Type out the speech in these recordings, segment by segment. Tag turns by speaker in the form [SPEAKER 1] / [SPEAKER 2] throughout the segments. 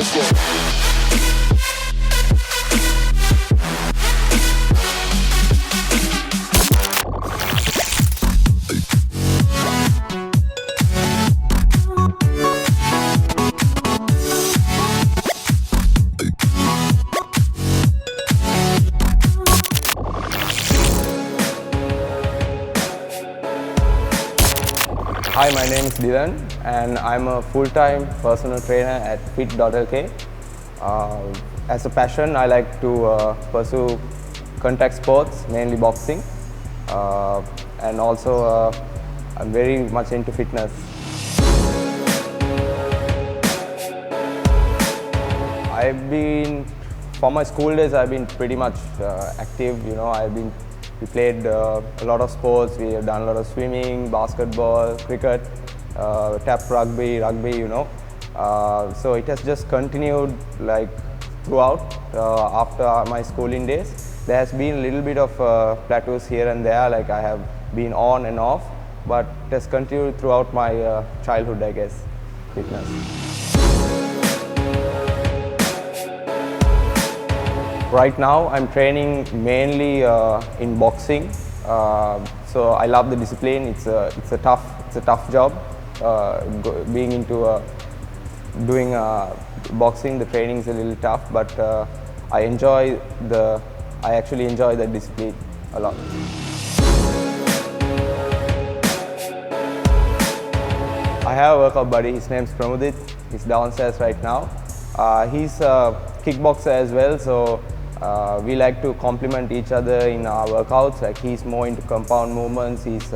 [SPEAKER 1] Hi, my name is Dillon and I'm a full-time personal trainer at Dialog Ch. As a passion, I like to pursue contact sports, mainly boxing, and also I'm very much into fitness. For my school days, I've been pretty much active. We played a lot of sports. We have done a lot of swimming, basketball, cricket, tap rugby. So it has just continued like throughout after my schooling days. There has been a little bit of plateaus here and there, like I have been on and off, but it has continued throughout my childhood, I guess, fitness. Right now, I'm training mainly in boxing. So I love the discipline. It's a tough job. Being into doing boxing, the training is a little tough, but I actually enjoy the discipline a lot. I have a workout buddy. His name's Pramudit. He's downstairs right now. He's a kickboxer as well, so we like to complement each other in our workouts. Like he's more into compound movements, he's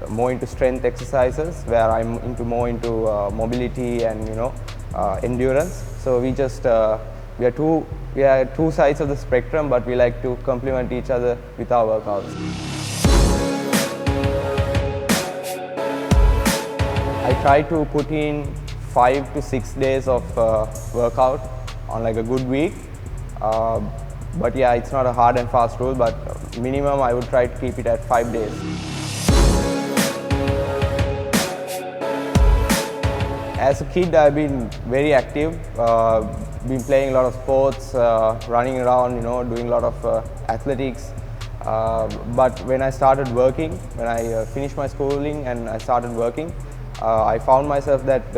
[SPEAKER 1] more into strength exercises, where I'm more into mobility and endurance. So we are two sides of the spectrum, but we like to complement each other with our workouts. I try to put in 5 to 6 days of workout on like a good week. But yeah, it's not a hard and fast rule, but minimum I would try to keep it at 5 days. As a kid, I've been very active, been playing a lot of sports, running around, doing a lot of athletics. But when I started working, when I finished my schooling and I started working, I found myself that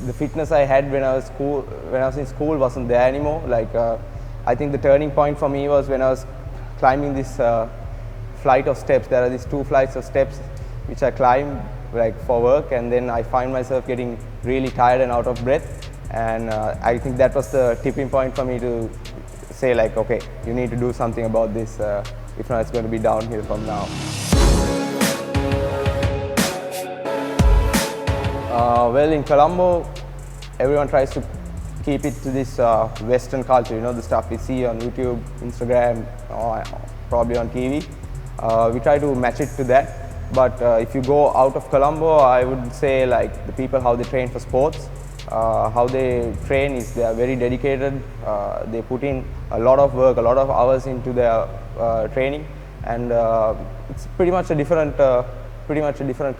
[SPEAKER 1] the fitness I had when I was in school wasn't there anymore. Like I think the turning point for me was when I was climbing this flight of steps. There are these 2 flights of steps which I climbed like for work, and then I find myself getting really tired and out of breath. And I think that was the tipping point for me to say like, okay, you need to do something about this. If not, it's going to be downhill from now. Well, in Colombo, everyone tries to keep it to this Western culture, the stuff we see on YouTube, Instagram, or probably on TV. We try to match it to that. But if you go out of Colombo, I would say like the people, how they train for sports, how they train is they are very dedicated. They put in a lot of work, a lot of hours into their training, and it's pretty much a different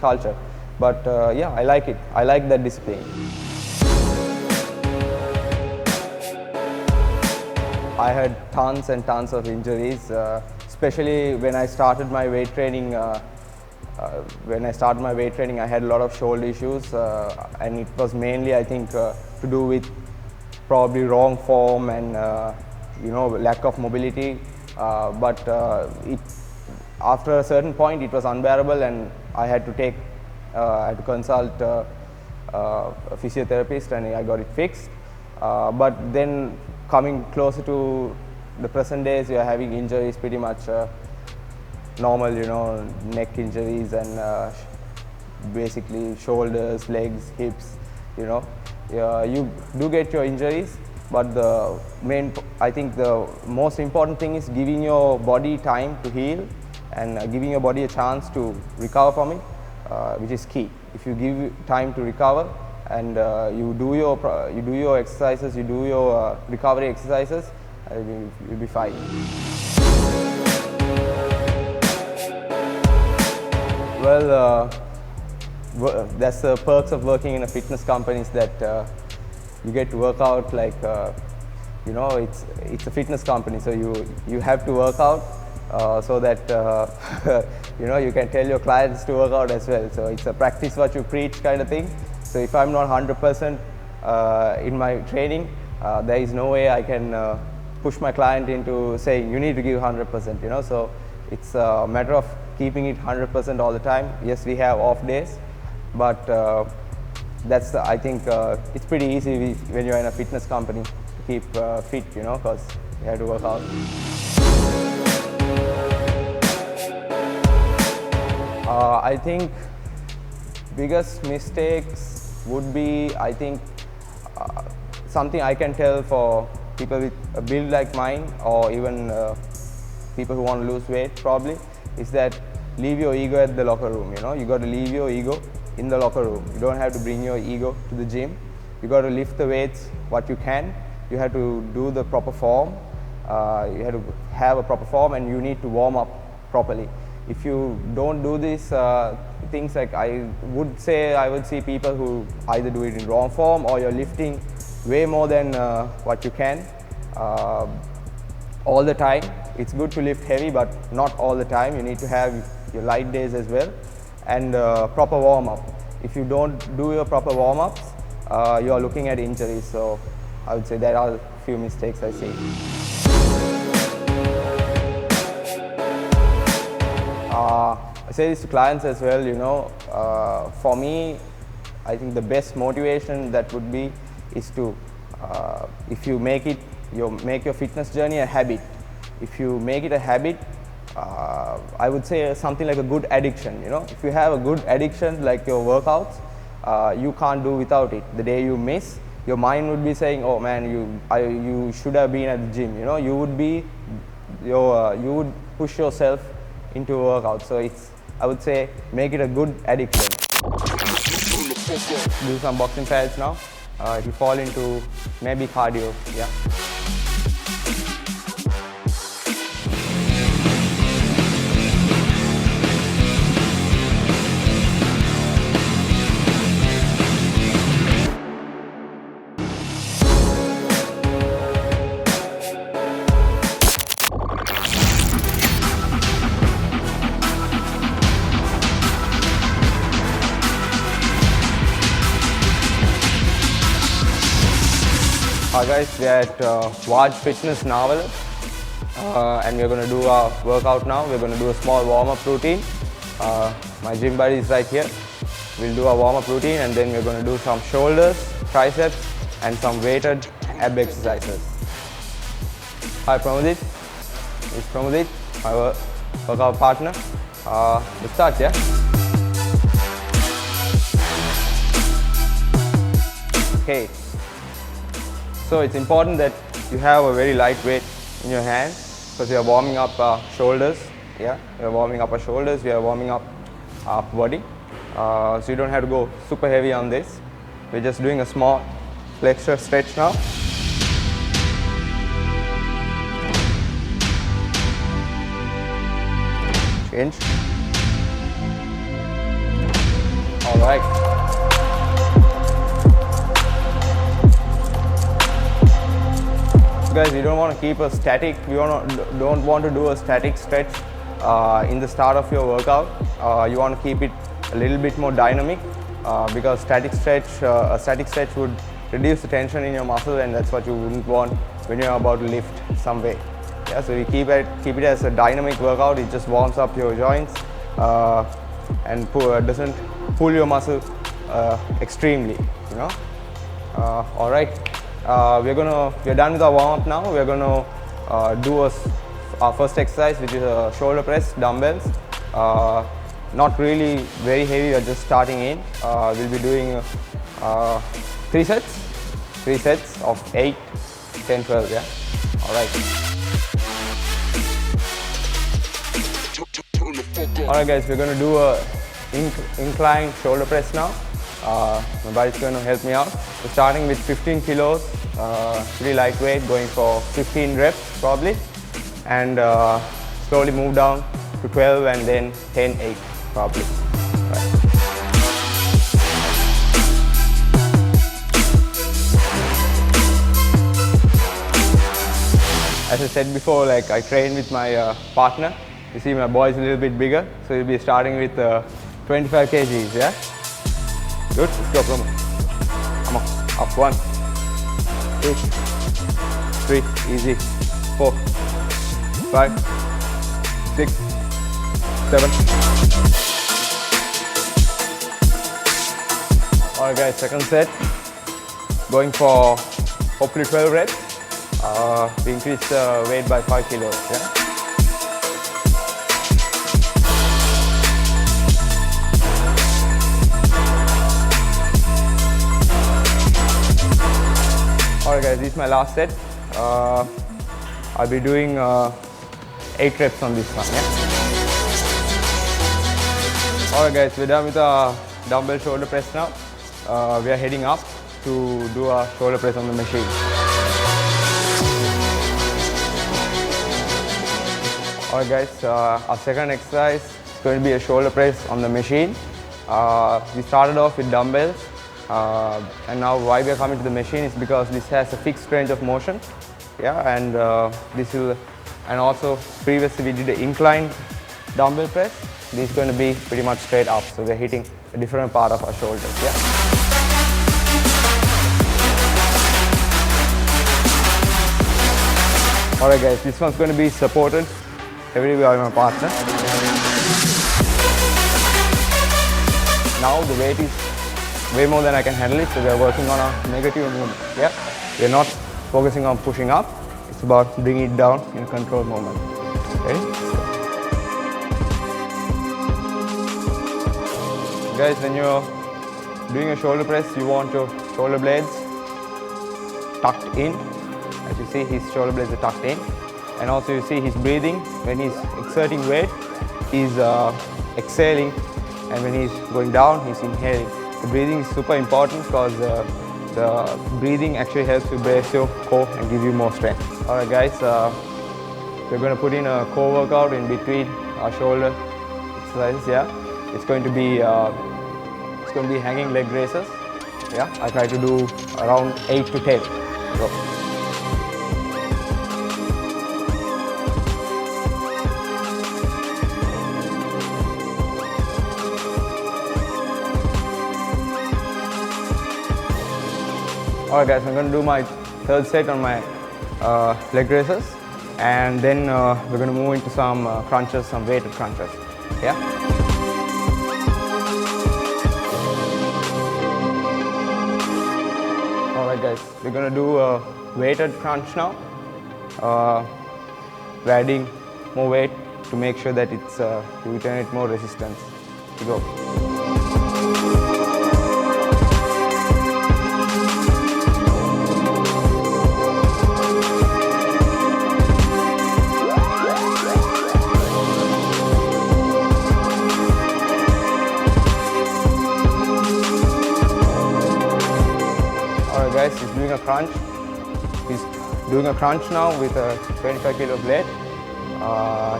[SPEAKER 1] culture. But yeah, I like it. I like that discipline. I had tons and tons of injuries, especially when I started my weight training. I had a lot of shoulder issues, and it was mainly, I think, to do with probably wrong form and lack of mobility. But after a certain point, it was unbearable, and I had to consult a physiotherapist, and I got it fixed. But then coming closer to the present days, we are having injuries pretty much normal, neck injuries and basically shoulders, legs, hips, You do get your injuries, but I think the most important thing is giving your body time to heal and giving your body a chance to recover from it, which is key. If you give time to recover and you do your exercises, you do your recovery exercises, you'll be fine. Well, that's the perks of working in a fitness company, is that you get to work out like, you know, it's a fitness company, so you have to work out so that you know, you can tell your clients to work out as well. So it's a practice what you preach kind of thing. So if I'm not 100% in my training, there is no way I can push my client into saying you need to give 100%, you know. So it's a matter of keeping it 100% all the time. Yes, we have off days, but that's I think it's pretty easy when you're in a fitness company to keep fit, you know, because you have to work out. I think biggest mistakes would be, I think something I can tell for people with a build like mine, or even people who want to lose weight probably, is that leave your ego at the locker room. You know, you got to leave your ego in the locker room. You don't have to bring your ego to the gym. You got to lift the weights what you can. You have to do the proper form. You have to have a proper form, and you need to warm up properly. If you don't do these things, like I would see people who either do it in wrong form, or you're lifting way more than what you can all the time. It's good to lift heavy, but not all the time. You need to have your light days as well, and proper warm-up. If you don't do your proper warm-ups, you are looking at injuries. So I would say there are a few mistakes I see. I say this to clients as well, you know, for me, I think the best motivation that would be is to, if you make your fitness journey a habit. If you make it a habit, I would say something like a good addiction, you know. If you have a good addiction like your workouts, you can't do without it. The day you miss, your mind would be saying, oh man, you should have been at the gym, you know. You would push yourself into a workout. So I would say make it a good addiction. Do some boxing pads now. It will fall into maybe cardio, yeah. Hi guys, we are at Vaj Fitness Naval, and we are going to do our workout now. We are going to do a small warm-up routine. My gym buddy is right here. We'll do our warm-up routine, and then we are going to do some shoulders, triceps, and some weighted ab exercises. Hi Pramodit, it's Pramodit, my workout partner. Let's start, yeah? Okay. So it's important that you have a very light weight in your hand, because we are warming up our shoulders. Yeah, we are warming up our shoulders. We are warming up our body. So you don't have to go super heavy on this. We're just doing a small flexor stretch now. Change. All right. Guys, you don't want to keep a static. You don't want to do a static stretch in the start of your workout. You want to keep it a little bit more dynamic, because a static stretch would reduce the tension in your muscle, and that's what you wouldn't want when you're about to lift some weight. Yeah, so you keep it as a dynamic workout. It just warms up your joints and doesn't pull your muscle extremely. You know. All right. We're done with our warm-up now. We're gonna do our first exercise, which is a shoulder press, dumbbells. Not really very heavy, we're just starting in. We'll be doing 3 sets of 8, 10, 12, yeah? All right. All right guys, we're gonna do a incline shoulder press now. My body's going to help me out. We're starting with 15 kilos, pretty lightweight, going for 15 reps probably, and slowly move down to 12 and then 10, 8 probably. Right. as I said before, like I train with my partner. You see my boy is a little bit bigger, so he'll be starting with 25 kgs, yeah? Good, let's go, come on. Come on, up, 1, 2, 3, easy, 4, 5, 6, 7. Alright guys, second set. Going for hopefully 12 reps. We increase the weight by 5 kilos, yeah? Alright guys, this is my last set. I'll be doing 8 reps on this one, yeah? Alright guys, we're done with our dumbbell shoulder press now. We are heading up to do our shoulder press on the machine. Alright guys, our second exercise is going to be a shoulder press on the machine. We started off with dumbbells, and now why we are coming to the machine is because this has a fixed range of motion. Yeah, and and also previously we did an incline dumbbell press. This is going to be pretty much straight up, so we're hitting a different part of our shoulders. Yeah. Alright guys, this one's going to be supported heavily by my partner. Now the weight is way more than I can handle it, so we are working on a negative movement. Yeah, we are not focusing on pushing up, it's about bringing it down in a controlled movement. Okay. Guys, when you're doing a shoulder press, you want your shoulder blades tucked in. As you see, his shoulder blades are tucked in. And also you see his breathing. When he's exerting weight, he's exhaling. And when he's going down, he's inhaling. The breathing is super important because the breathing actually helps you brace your core and give you more strength. Alright guys, we're going to put in a core workout in between our shoulder exercises. Yeah, it's going to be hanging leg raises. Yeah, I try to do around 8 to 10. Go. Alright guys, I'm going to do my third set on my leg raises, and then we're going to move into some crunches, some weighted crunches. Yeah. Alright guys, we're going to do a weighted crunch now. We're adding more weight to make sure that it's you return it more resistance. To go. Guys, he's doing a crunch. He's doing a crunch now with a 25 kilo blade.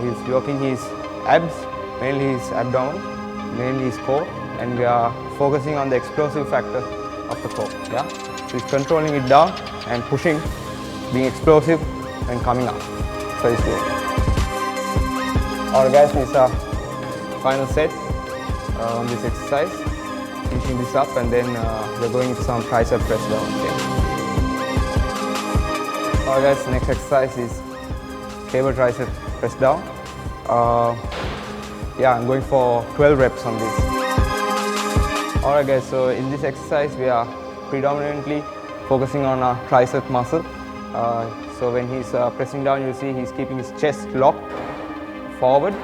[SPEAKER 1] He's working his abs, mainly his abdomen, mainly his core, and we are focusing on the explosive factor of the core. Yeah, so he's controlling it down and pushing, being explosive and coming up. So he's doing. Alright guys, this is our final set on this exercise. Finishing this up, and then we're going into some tricep press down. Okay. Alright guys, next exercise is cable tricep press down. Yeah, I'm going for 12 reps on this. Alright guys, so in this exercise we are predominantly focusing on our tricep muscle. So when he's pressing down, you see he's keeping his chest locked forward,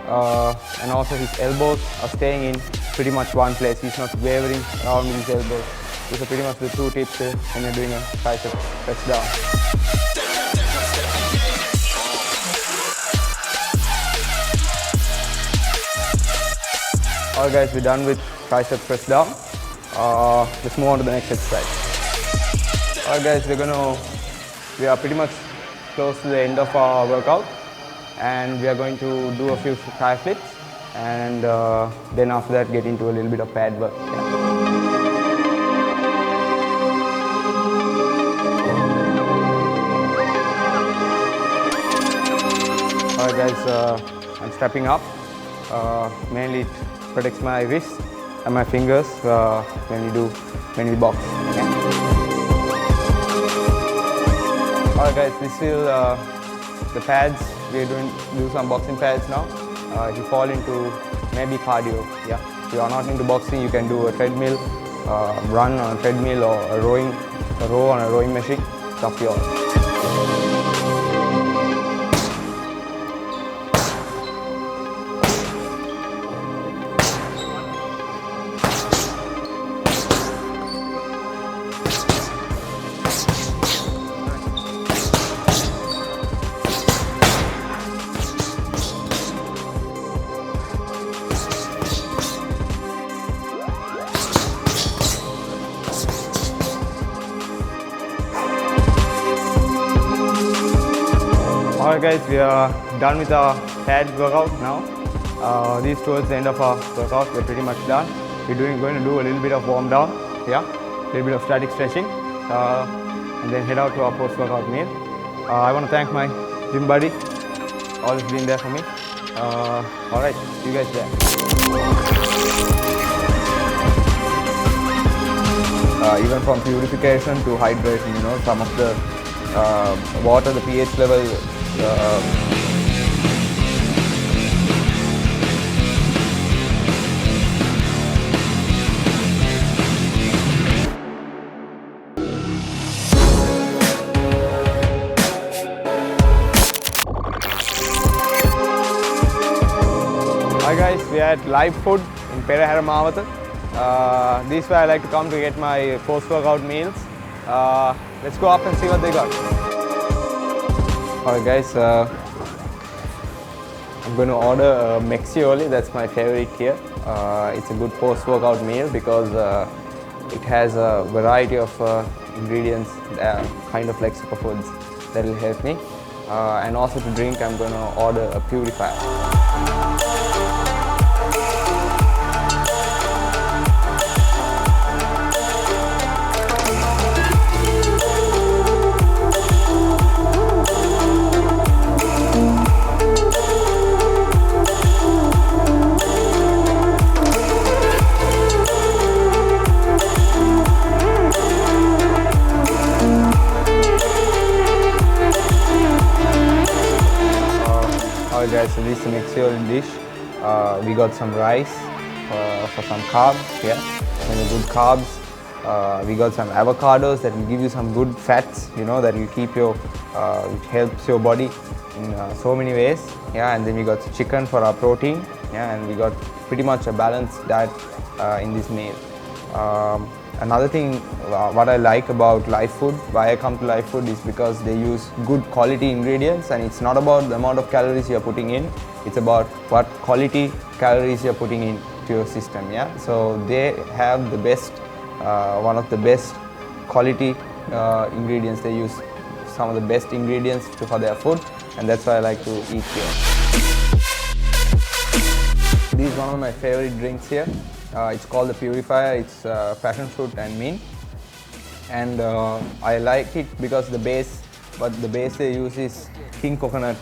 [SPEAKER 1] and also his elbows are staying in pretty much one place. He's not wavering around with his elbows. These are pretty much the two tips when you're doing a tricep press down. Alright guys, we're done with tricep press down. Let's move on to the next exercise. Alright guys, we are pretty much close to the end of our workout, and we are going to do a few thigh flips, and then after that get into a little bit of pad work. Yeah. Alright guys, I'm stepping up. Mainly it protects my wrists and my fingers when we box. Okay? Alright guys, this is the pads. We're do some boxing pads now. If you fall into maybe cardio, yeah. If you are not into boxing, you can do a treadmill, run on a treadmill or a row on a rowing machine. It's up to you. Alright guys, we are done with our pad workout now. This towards the end of our workout, we're pretty much done. We're going to do a little bit of warm down, yeah, a little bit of static stretching, and then head out to our post-workout meal. I want to thank my gym buddy, always been there for me. Alright, see you guys there. Even from purification to hydration, you know, some of the water, the pH level. Hi guys, we are at Live Food in Perahera Mawatha. This is where I like to come to get my post-workout meals. Let's go up and see what they got. Alright guys, I'm going to order a Mexioli. That's my favorite here. It's a good post-workout meal because it has a variety of ingredients, kind of like superfoods that will help me. And also to drink, I'm going to order a purifier. Alright guys, so this is the Mexican dish. We got some rice for some carbs, yeah, some good carbs. We got some avocados that will give you some good fats, you know, that will keep your, it helps your body in so many ways, yeah. And then we got chicken for our protein, yeah, and we got pretty much a balanced diet in this meal. Another thing, what I like about Live Food, why I come to Live Food is because they use good quality ingredients, and it's not about the amount of calories you're putting in, it's about what quality calories you're putting into your system, yeah. So they have the best, one of the best quality ingredients. They use some of the best ingredients for their food, and that's why I like to eat here. This is one of my favorite drinks here. It's called the Purifier. It's passion fruit and mint, and I like it because the base they use is king coconut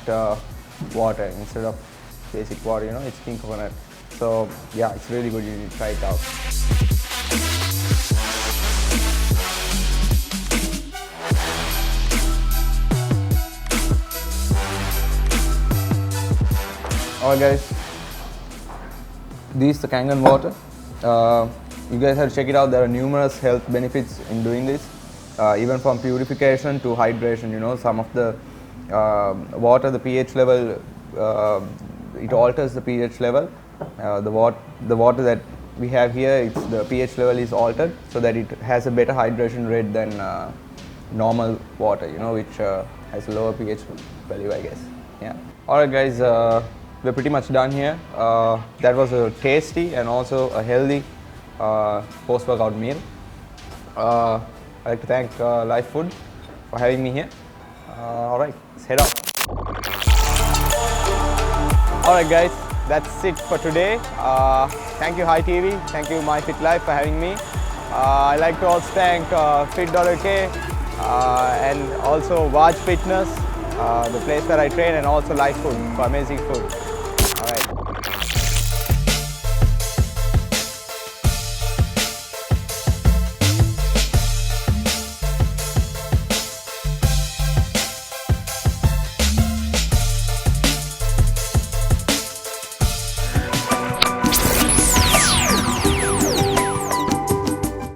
[SPEAKER 1] water instead of basic water. You know, it's king coconut. So yeah, it's really good. You need to try it out. Alright guys, this is the Kangen water. You guys have to check it out. There are numerous health benefits in doing this, even from purification to hydration. You know, some of the water, the pH level, it alters the pH level. The water that we have here, the pH level is altered so that it has a better hydration rate than normal water, you know, which has a lower pH value, I guess. Yeah. Alright guys, we're pretty much done here. That was a tasty and also a healthy post-workout meal. I'd like to thank Live Food for having me here. Alright, let's head out. Alright guys, that's it for today. Thank you Hi TV, thank you My Fit Life for having me. I'd like to also thank Fit.Ch and also Vaj Fitness the place where I train, and also live food for amazing food.